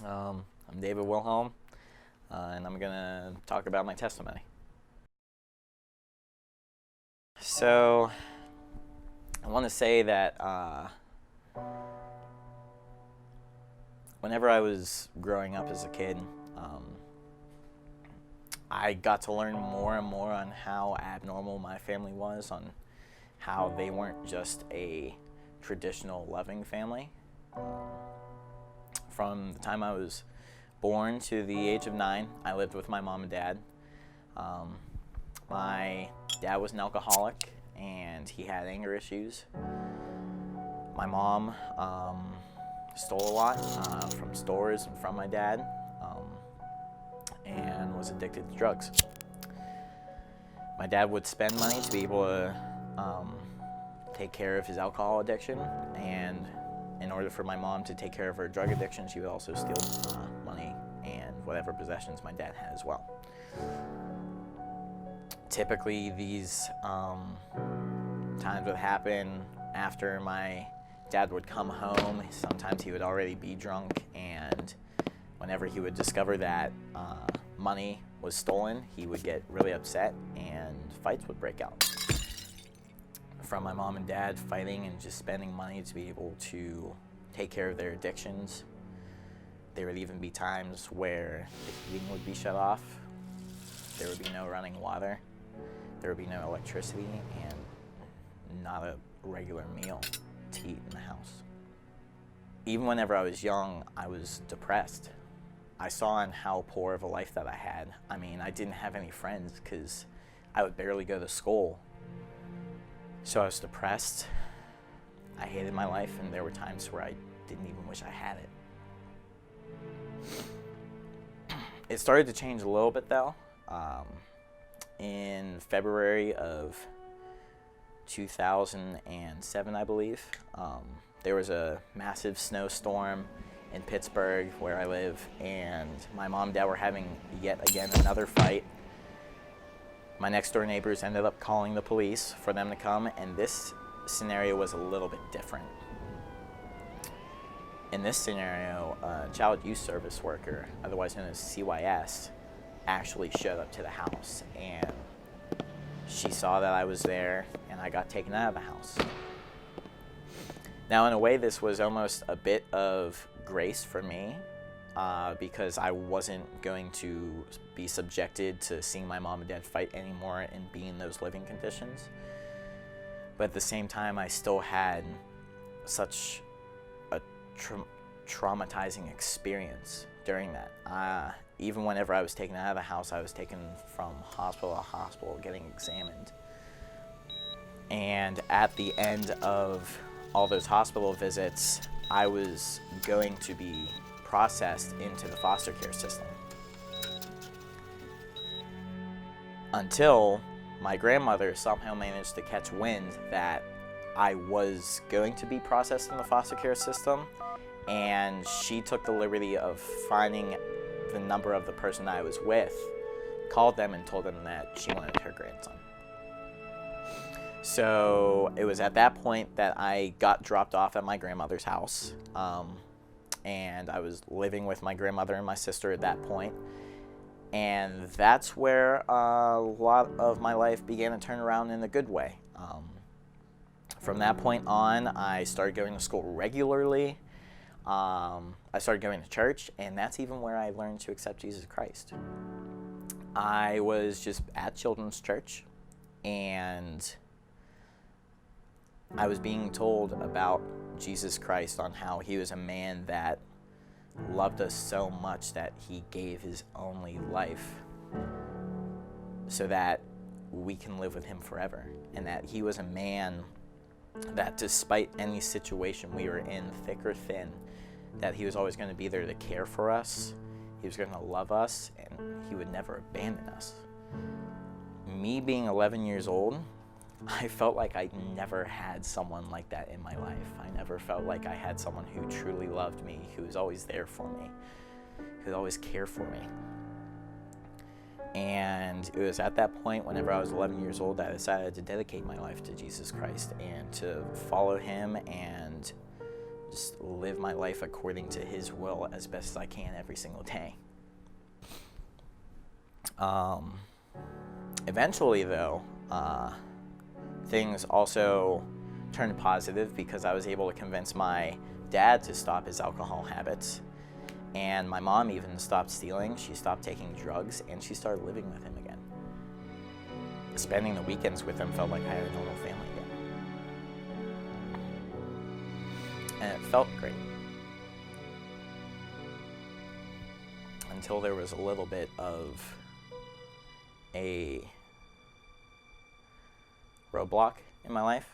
I'm David Wilhelm, and I'm going to talk about my testimony. So, I want to say that whenever I was growing up as a kid, I got to learn more and more on how abnormal my family was, on how they weren't just a traditional loving family. From the time I was born to the age of 9, I lived with my mom and dad. My dad was an alcoholic, and he had anger issues. My mom stole a lot from stores and from my dad, and was addicted to drugs. My dad would spend money to be able to take care of his alcohol addiction, and in order for my mom to take care of her drug addiction, she would also steal money and whatever possessions my dad had as well. Typically, these times would happen after my dad would come home. Sometimes he would already be drunk, and whenever he would discover that money was stolen, he would get really upset and fights would break out. From my mom and dad fighting and just spending money to be able to take care of their addictions. There would even be times where the heating would be shut off, there would be no running water, there would be no electricity, and not a regular meal to eat in the house. Even whenever I was young, I was depressed. I saw in how poor of a life that I had. I mean, I didn't have any friends because I would barely go to school. So I was depressed. I hated my life, and there were times where I didn't even wish I had it. It started to change a little bit though. In February of 2007, I believe, there was a massive snowstorm in Pittsburgh where I live, and my mom and dad were having yet again another fight. My next door neighbors ended up calling the police for them to come, and this scenario was a little bit different. In this scenario, a child youth service worker, otherwise known as CYS, actually showed up to the house, and she saw that I was there, and I got taken out of the house. Now, in a way, this was almost a bit of grace for me, because I wasn't going to be subjected to seeing my mom and dad fight anymore and be in those living conditions. But at the same time, I still had such a traumatizing experience during that. Even whenever I was taken out of the house, I was taken from hospital to hospital, getting examined. And at the end of all those hospital visits, I was going to be processed into the foster care system. Until my grandmother somehow managed to catch wind that I was going to be processed in the foster care system, and she took the liberty of finding the number of the person I was with, called them and told them that she wanted her grandson. So it was at that point that I got dropped off at my grandmother's house, and I was living with my grandmother and my sister at that point. And that's where a lot of my life began to turn around in a good way. From that point on, I started going to school regularly. I started going to church, and that's even where I learned to accept Jesus Christ. I was just at children's church, and I was being told about Jesus Christ, on how he was a man that loved us so much that he gave his only life so that we can live with him forever, and that he was a man that despite any situation we were in, thick or thin, that he was always going to be there to care for us, he was going to love us, and he would never abandon us. Me being 11 years old, I felt like I never had someone like that in my life. I never felt like I had someone who truly loved me, who was always there for me, who would always care for me. And it was at that point, whenever I was 11 years old, that I decided to dedicate my life to Jesus Christ and to follow him and just live my life according to his will as best as I can every single day. Eventually, though, things also turned positive because I was able to convince my dad to stop his alcohol habits. And my mom even stopped stealing, she stopped taking drugs, and she started living with him again. Spending the weekends with him felt like I had a normal family again. And it felt great. Until there was a little bit of a roadblock in my life,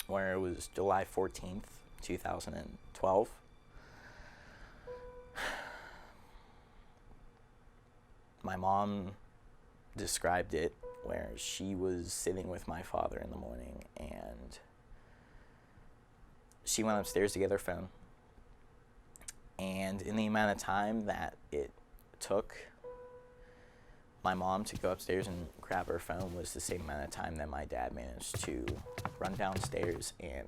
where it was July 14th, 2012. My mom described it where she was sitting with my father in the morning and she went upstairs to get her phone. And in the amount of time that it took my mom to go upstairs and grab her phone was the same amount of time that my dad managed to run downstairs and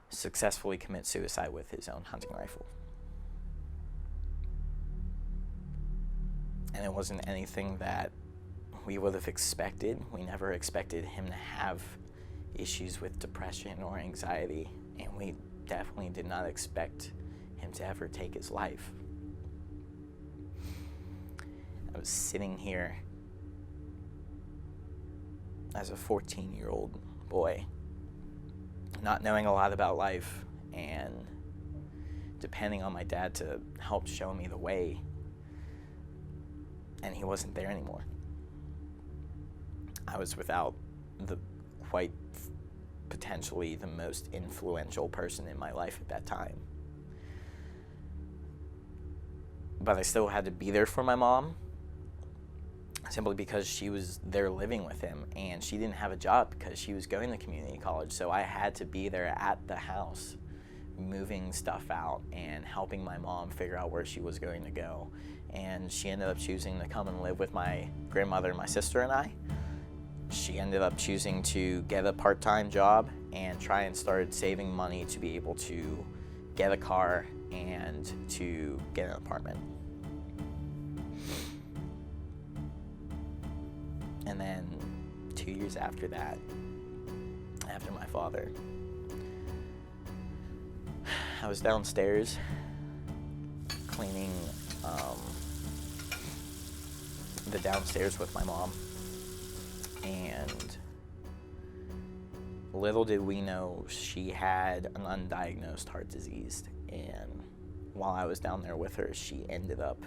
successfully commit suicide with his own hunting rifle. And it wasn't anything that we would have expected. We never expected him to have issues with depression or anxiety, and we definitely did not expect him to ever take his life. I was sitting here as a 14-year-old boy, not knowing a lot about life and depending on my dad to help show me the way, and he wasn't there anymore. I was without the quite potentially the most influential person in my life at that time. But I still had to be there for my mom, simply because she was there living with him, and she didn't have a job because she was going to community college. So I had to be there at the house, moving stuff out and helping my mom figure out where she was going to go. And she ended up choosing to come and live with my grandmother, my sister, and I. She ended up choosing to get a part-time job and try and start saving money to be able to get a car and to get an apartment. And then 2 years after that, after my father, I was downstairs cleaning the downstairs with my mom, and little did we know she had an undiagnosed heart disease, and while I was down there with her, she ended up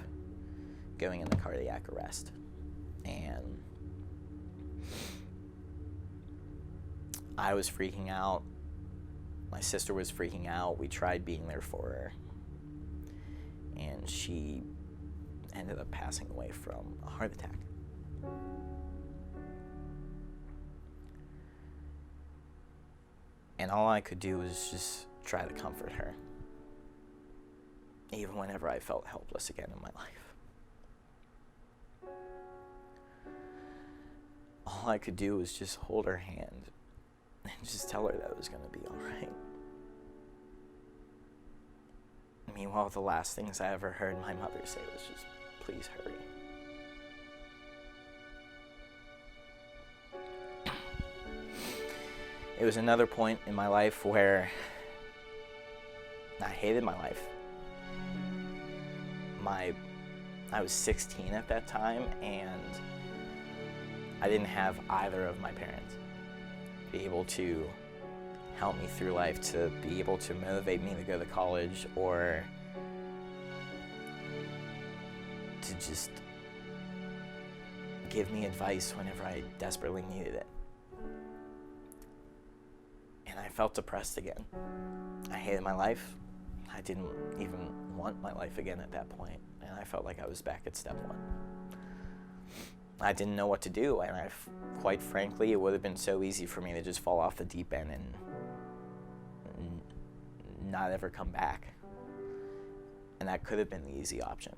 going into cardiac arrest. And I was freaking out. My sister was freaking out. We tried being there for her, and she ended up passing away from a heart attack. And all I could do was just try to comfort her, even whenever I felt helpless again in my life. All I could do was just hold her hand and just tell her that it was going to be all right. Meanwhile, the last things I ever heard my mother say was just, "Please hurry." It was another point in my life where I hated my life. I was 16 at that time, and I didn't have either of my parents be able to help me through life, to be able to motivate me to go to college, or to just give me advice whenever I desperately needed it. And I felt depressed again. I hated my life. I didn't even want my life again at that point, and I felt like I was back at step one. I didn't know what to do, and quite frankly, it would have been so easy for me to just fall off the deep end and not ever come back. And that could have been the easy option.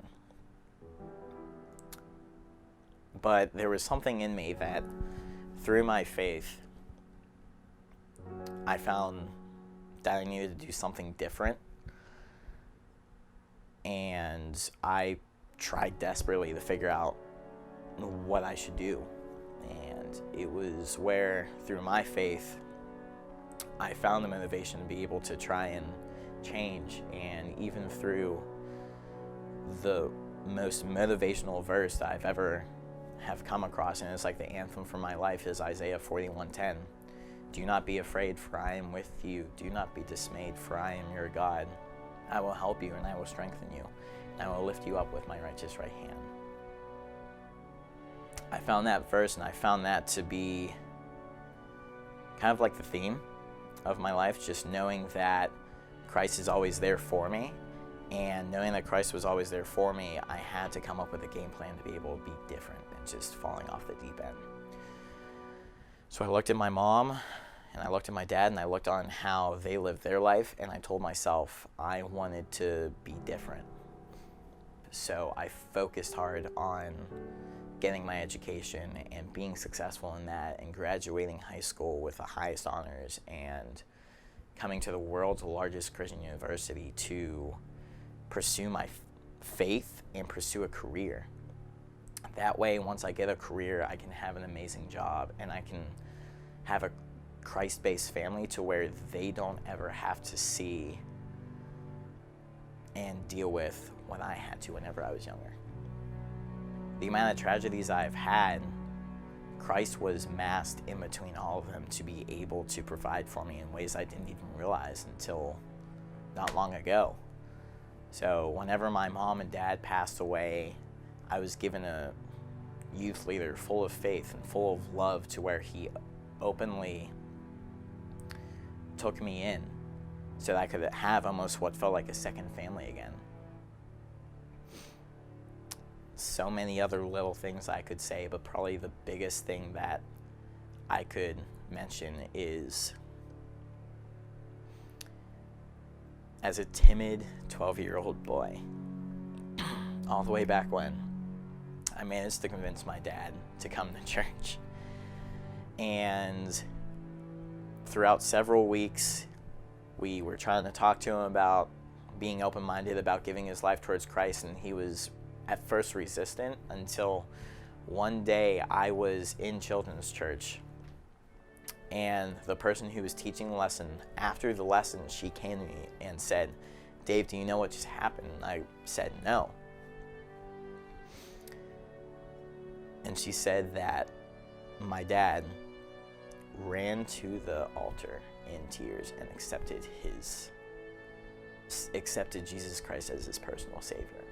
But there was something in me that, through my faith, I found that I needed to do something different. And I tried desperately to figure out what I should do. And it was where, through my faith, I found the motivation to be able to try and change. And even through the most motivational verse that I've ever have come across, and it's like the anthem for my life, is Isaiah 41:10. Do not be afraid, for I am with you. Do not be dismayed, for I am your God. I will help you and I will strengthen you, and I will lift you up with my righteous right hand. I found that verse, and I found that to be kind of like the theme of my life, just knowing that Christ is always there for me. And knowing that Christ was always there for me, I had to come up with a game plan to be able to be different than just falling off the deep end. So I looked at my mom, and I looked at my dad, and I looked on how they lived their life, and I told myself I wanted to be different. So I focused hard on getting my education and being successful in that, and graduating high school with the highest honors, and coming to the world's largest Christian university to pursue my faith and pursue a career. That way, once I get a career, I can have an amazing job, and I can have a Christ-based family to where they don't ever have to see and deal with what I had to whenever I was younger. The amount of tragedies I've had, Christ was masked in between all of them to be able to provide for me in ways I didn't even realize until not long ago. So whenever my mom and dad passed away, I was given a youth leader full of faith and full of love, to where he openly took me in so that I could have almost what felt like a second family again. So many other little things I could say, but probably the biggest thing that I could mention is, as a timid 12-year-old boy, all the way back when, I managed to convince my dad to come to church. And throughout several weeks, we were trying to talk to him about being open-minded about giving his life towards Christ, and he was at first resistant, until one day I was in children's church, and the person who was teaching the lesson, after the lesson, she came to me and said, "Dave, do you know what just happened?" And I said, "No." And she said that my dad ran to the altar in tears and accepted Jesus Christ as his personal Savior.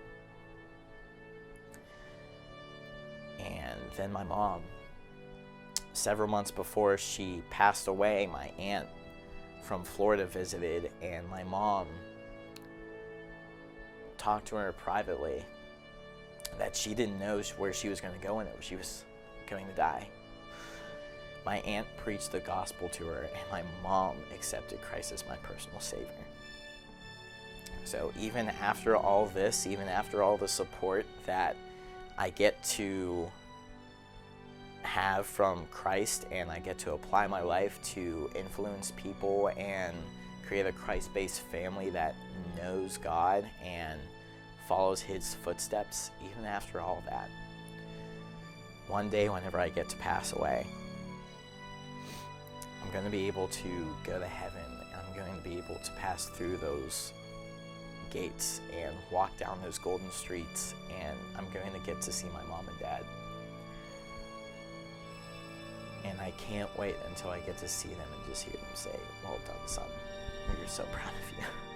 And then my mom, several months before she passed away, my aunt from Florida visited, and my mom talked to her privately that she didn't know where she was going to go whenever she was going to die. My aunt preached the gospel to her, and my mom accepted Christ as my personal Savior. So even after all this, even after all the support that I get to have from Christ, and I get to apply my life to influence people and create a Christ-based family that knows God and follows his footsteps, even after all that, one day whenever I get to pass away, I'm going to be able to go to heaven. I'm going to be able to pass through those gates and walk down those golden streets, and I'm going to get to see my mom and dad. And I can't wait until I get to see them and just hear them say, "Well done, son. We're so proud of you."